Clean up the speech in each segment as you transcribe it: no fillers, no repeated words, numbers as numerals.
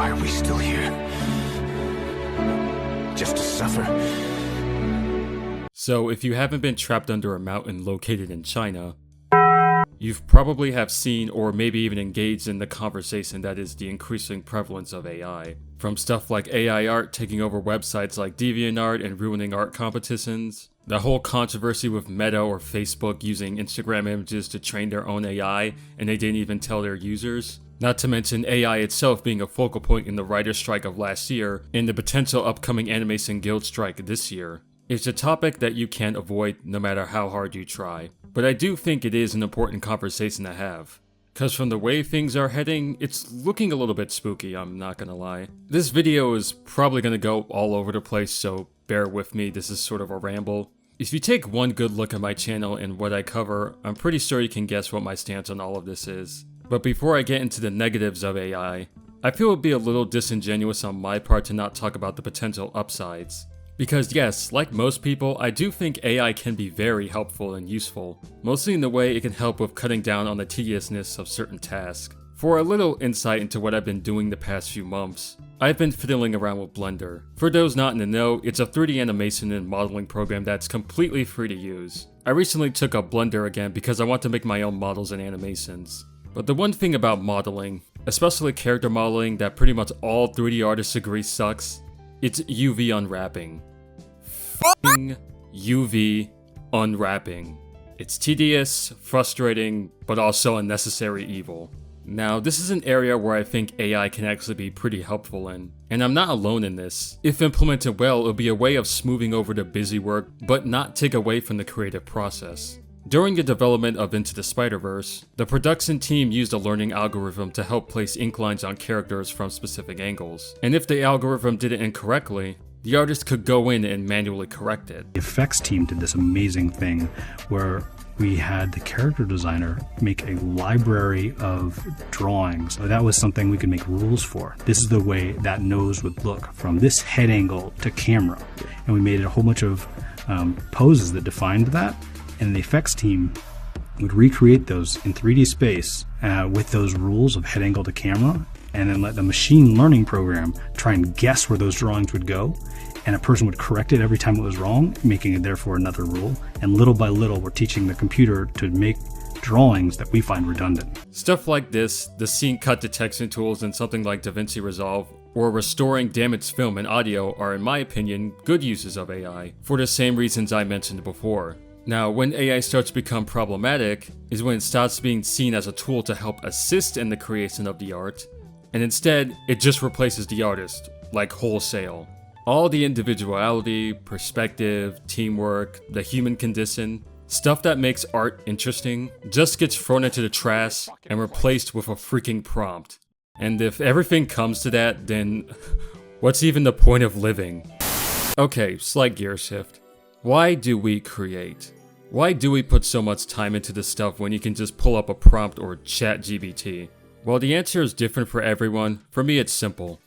Why are we still here? Just to suffer? So, if you haven't been trapped under a mountain located in China, you've probably have seen or maybe even engaged in the conversation that is the increasing prevalence of AI. From stuff like AI art taking over websites like DeviantArt and ruining art competitions, the whole controversy with Meta or Facebook using Instagram images to train their own AI and they didn't even tell their users. Not to mention AI itself being a focal point in the writer's strike of last year and the potential upcoming animation guild strike this year. It's a topic that you can't avoid no matter how hard you try. But I do think it is an important conversation to have. Cause from the way things are heading, it's looking a little bit spooky, I'm not gonna lie. This video is probably gonna go all over the place, so bear with me, this is sort of a ramble. If you take one good look at my channel and what I cover, I'm pretty sure you can guess what my stance on all of this is. But before I get into the negatives of AI, I feel it would be a little disingenuous on my part to not talk about the potential upsides. Because yes, like most people, I do think AI can be very helpful and useful, mostly in the way it can help with cutting down on the tediousness of certain tasks. For a little insight into what I've been doing the past few months, I've been fiddling around with Blender. For those not in the know, it's a 3D animation and modeling program that's completely free to use. I recently took up Blender again because I want to make my own models and animations. But the one thing about modeling, especially character modeling that pretty much all 3D artists agree sucks, it's UV unwrapping. F***ing UV unwrapping. It's tedious, frustrating, but also a necessary evil. Now, this is an area where I think AI can actually be pretty helpful in, and I'm not alone in this. If implemented well, it'll be a way of smoothing over the busy work, but not take away from the creative process. During the development of Into the Spider-Verse, the production team used a learning algorithm to help place ink lines on characters from specific angles, and if the algorithm did it incorrectly, the artist could go in and manually correct it. The effects team did this amazing thing where we had the character designer make a library of drawings. So that was something we could make rules for. This is the way that nose would look from this head angle to camera. And we made a whole bunch of poses that defined that. And the effects team would recreate those in 3D space with those rules of head angle to camera, and then let the machine learning program try and guess where those drawings would go, and a person would correct it every time it was wrong, making it therefore another rule. And little by little, we're teaching the computer to make drawings that we find redundant. Stuff like this, the scene cut detection tools in something like DaVinci Resolve, or restoring damaged film and audio are, in my opinion, good uses of AI, for the same reasons I mentioned before. Now, when AI starts to become problematic is when it starts being seen as a tool to help assist in the creation of the art, and instead, it just replaces the artist, like wholesale. All the individuality, perspective, teamwork, the human condition, stuff that makes art interesting, just gets thrown into the trash and replaced with a freaking prompt. And if everything comes to that, then what's even the point of living? Okay, slight gear shift. Why do we create? Why do we put so much time into this stuff when you can just pull up a prompt or chat GBT? Well, the answer is different for everyone. For me, it's simple.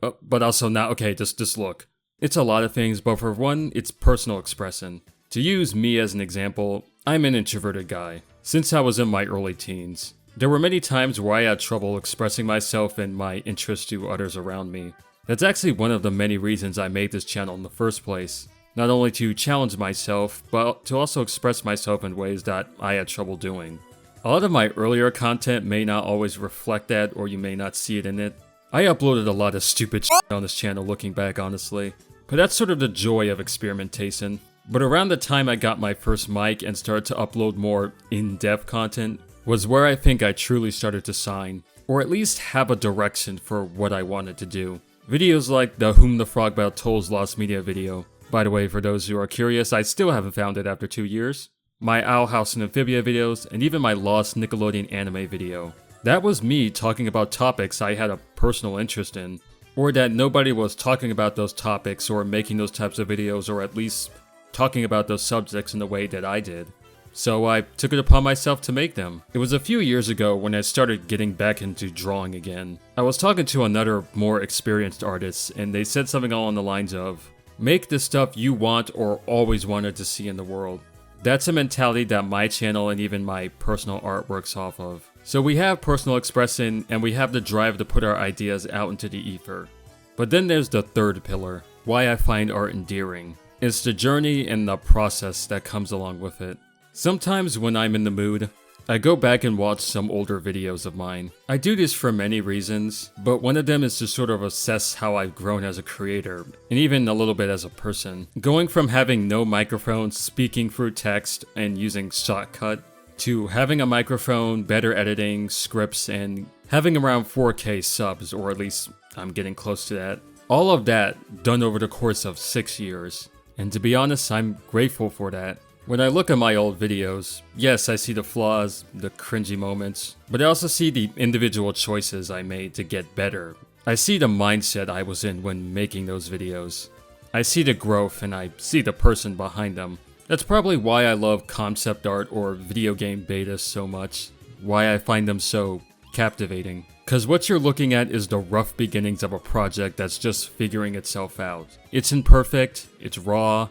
But also not, okay, just look. It's a lot of things, but for one, it's personal expression. To use me as an example, I'm an introverted guy, since I was in my early teens. There were many times where I had trouble expressing myself and my interests to others around me. That's actually one of the many reasons I made this channel in the first place. Not only to challenge myself, but to also express myself in ways that I had trouble doing. A lot of my earlier content may not always reflect that, or you may not see it in it. I uploaded a lot of stupid shit on this channel looking back, honestly. But that's sort of the joy of experimentation. But around the time I got my first mic and started to upload more in-depth content was where I think I truly started to shine, or at least have a direction for what I wanted to do. Videos like the Whom the Frog Bell Tolls Lost Media video. By the way, for those who are curious, I still haven't found it after 2 years. My Owl House and Amphibia videos, and even my Lost Nickelodeon anime video. That was me talking about topics I had a personal interest in, or that nobody was talking about those topics or making those types of videos, or at least talking about those subjects in the way that I did. So I took it upon myself to make them. It was a few years ago when I started getting back into drawing again. I was talking to another more experienced artist, and they said something along the lines of, make the stuff you want or always wanted to see in the world. That's a mentality that my channel and even my personal art works off of. So we have personal expression and we have the drive to put our ideas out into the ether. But then there's the third pillar, why I find art endearing. It's the journey and the process that comes along with it. Sometimes when I'm in the mood, I go back and watch some older videos of mine. I do this for many reasons, but one of them is to sort of assess how I've grown as a creator, and even a little bit as a person. Going from having no microphone, speaking through text, and using Shotcut, to having a microphone, better editing, scripts, and having around 4K subs, or at least I'm getting close to that. All of that done over the course of 6 years. And to be honest, I'm grateful for that. When I look at my old videos, yes, I see the flaws, the cringy moments, but I also see the individual choices I made to get better. I see the mindset I was in when making those videos. I see the growth and I see the person behind them. That's probably why I love concept art or video game betas so much, why I find them so captivating. Cause what you're looking at is the rough beginnings of a project that's just figuring itself out. It's imperfect, it's raw,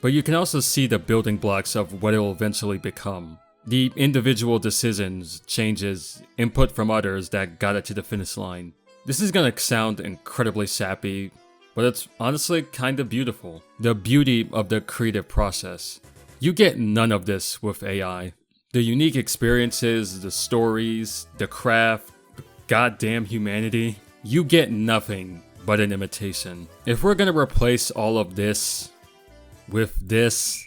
but you can also see the building blocks of what it will eventually become. The individual decisions, changes, input from others that got it to the finish line. This is gonna sound incredibly sappy, but it's honestly kinda beautiful. The beauty of the creative process. You get none of this with AI. The unique experiences, the stories, the craft, the goddamn humanity. You get nothing but an imitation. If we're gonna replace all of this with this,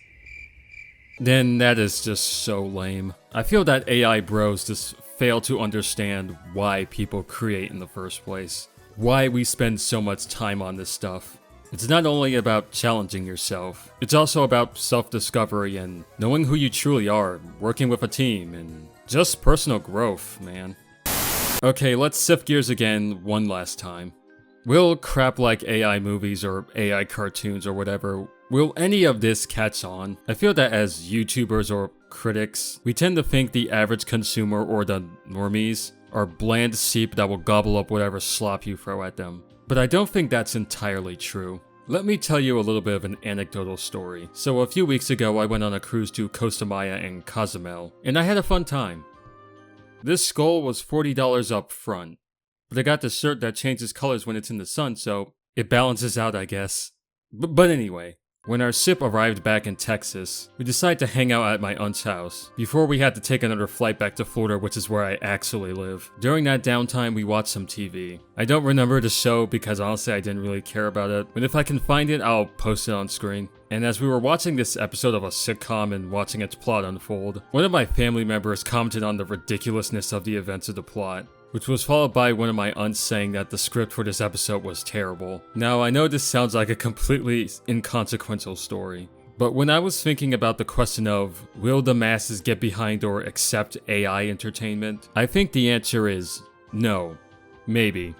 then that is just so lame. I feel that AI bros just fail to understand why people create in the first place. Why we spend so much time on this stuff. It's not only about challenging yourself, it's also about self-discovery and knowing who you truly are, working with a team, and just personal growth, man. Okay, let's shift gears again one last time. Will crap like AI movies or AI cartoons or whatever, will any of this catch on? I feel that as YouTubers or critics, we tend to think the average consumer or the normies are bland sheep that will gobble up whatever slop you throw at them. But I don't think that's entirely true. Let me tell you a little bit of an anecdotal story. So a few weeks ago I went on a cruise to Costa Maya and Cozumel, and I had a fun time. This skull was $40 up front, but I got the shirt that changes colors when it's in the sun, so it balances out, I guess. But anyway, when our ship arrived back in Texas, we decided to hang out at my aunt's house, before we had to take another flight back to Florida, which is where I actually live. During that downtime, we watched some TV. I don't remember the show because honestly I didn't really care about it, but if I can find it, I'll post it on screen. And as we were watching this episode of a sitcom and watching its plot unfold, one of my family members commented on the ridiculousness of the events of the plot, which was followed by one of my aunts saying that the script for this episode was terrible. Now, I know this sounds like a completely inconsequential story, but when I was thinking about the question of, will the masses get behind or accept AI entertainment? I think the answer is no. Maybe.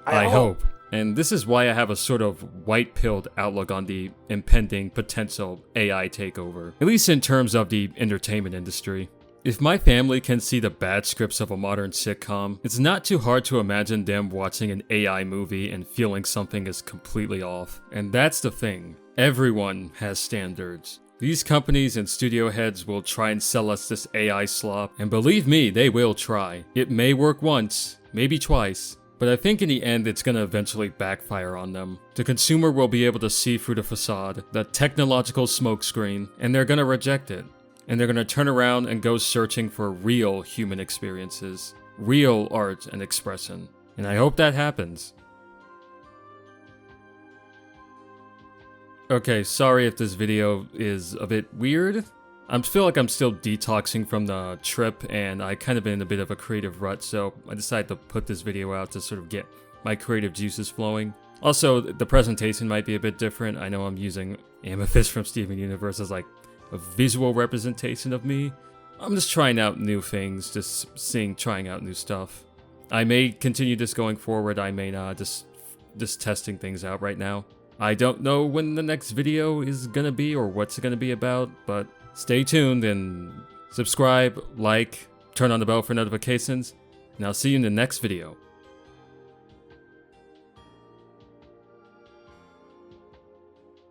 I hope. And this is why I have a sort of white-pilled outlook on the impending potential AI takeover, at least in terms of the entertainment industry. If my family can see the bad scripts of a modern sitcom, it's not too hard to imagine them watching an AI movie and feeling something is completely off. And that's the thing. Everyone has standards. These companies and studio heads will try and sell us this AI slop, and believe me, they will try. It may work once, maybe twice, but I think in the end it's gonna eventually backfire on them. The consumer will be able to see through the facade, the technological smokescreen, and they're gonna reject it. And they're gonna turn around and go searching for real human experiences, real art and expression. And I hope that happens. Okay, sorry if this video is a bit weird. I feel like I'm still detoxing from the trip and I kind of been in a bit of a creative rut, so I decided to put this video out to sort of get my creative juices flowing. Also, the presentation might be a bit different. I know I'm using Amethyst from Steven Universe as like a visual representation of me. I'm just trying out new things, trying out new stuff. I may continue this going forward, I may not, just testing things out right now. I don't know when the next video is gonna be or what's it gonna be about, but stay tuned and subscribe, like, turn on the bell for notifications, and I'll see you in the next video.